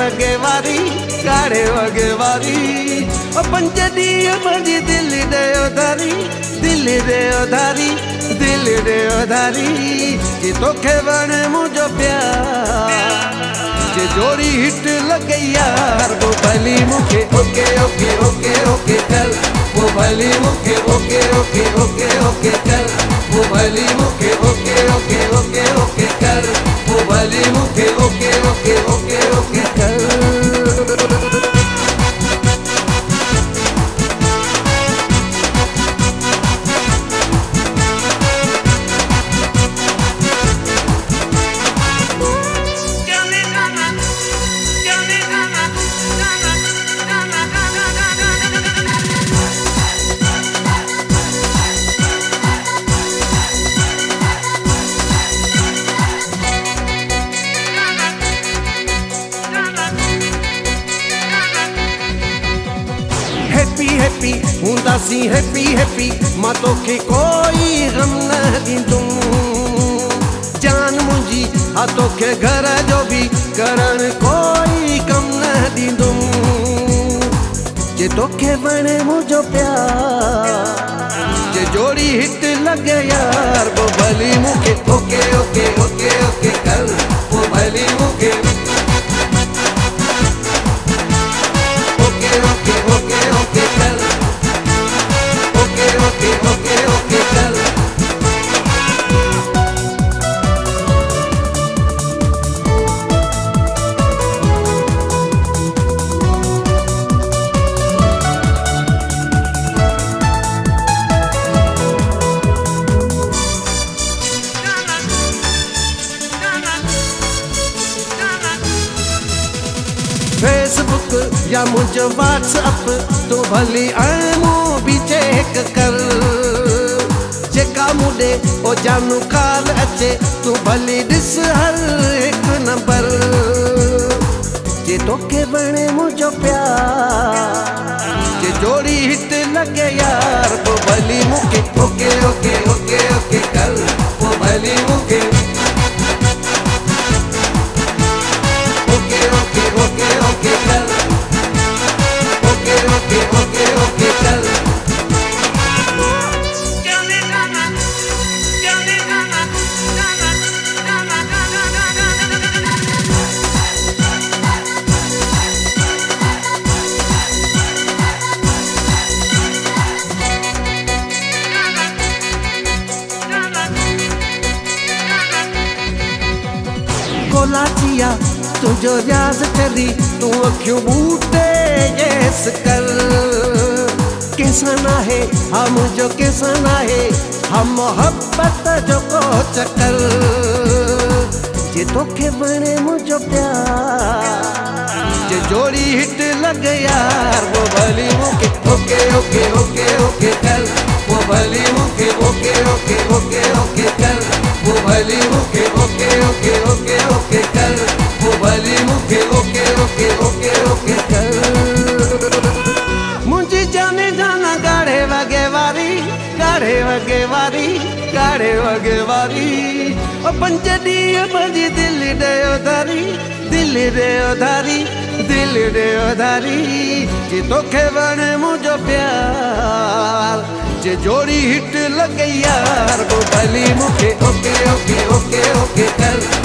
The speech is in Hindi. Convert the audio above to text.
वगे वारी गाड़े वगे वारी ओ पंज ॾींहं मुंहिंजी दिल ॾियो धारी दिल ॾियो धारी दिल ॾियो धारी जे तोखे वणे मुंहिंजो प्यार जे जोड़ी हिट लॻे यार वो भली मूंखे ओके ओके ओके ओके कर वो भली मूंखे ओके ओके ओके ओके कर वो भली मूंखे ओके ओके ओके ओके कर वो भली मूंखे ओके ओके ओके ओके कर हैप्पी हूंदासीं हैप्पी हैप्पी मां तोखे कोई गम न ॾींदुमि जान मुंहिंजी आ तोखे घर जो बि करण कोई कम न ॾींदुमि जे तोखे वणे मुंहिंजो प्यार जे जोड़ी हिट लॻे यार वो भली मूंखे ओके ओके ओके ओके कर वो भली मूंखे ओके ओके ओके ओके कर ओके ओके ओके ओके कर फेसबुक या मुझे व्हाट्सअप तो भली आमो भी चेक कर जेका मुडे ओ जानू काल अचे तू भली दिस हर एक नंबर जे तोखे वणे मुझो प्यार जे जोड़ी हिट लगे यार वो भली मूंखे ओके ओके ओके ओके कर वो भली मूंखे ओके ओके ओके ओके कर ओके ओके ओके ओके कर कोलाचिया तुझो रियाज करी तू अखियों बूटे यस कर किसन है हम जो किसन है हम मोहब्बत जो को चक्कर जे तोखे वणे मुझो प्यार जे जोड़ी हिट लगे यार वो भली मूंखे ओके ओके ओके ओके कर वो भली मूंखे ओके ओके ओके ओके कर वो भली मूंखे ओके ओके ओके ओके कर वो भली मूंखे ओके ओके ओके ओके कर मुंहिंजी जाने जाना गाड़े वगे वारी गाड़े वगे वारी गाड़े वगे वारी ओ पंज ॾींहं मुंहिंजी दिल ॾियो धारी दिल ॾियो धारी दिल ॾियो धारी जे तोखे वणे मुंहिंजो प्यार जे जोड़ी हिट लॻे यार वो भली मूंखे ओके ओके ओके ओके कर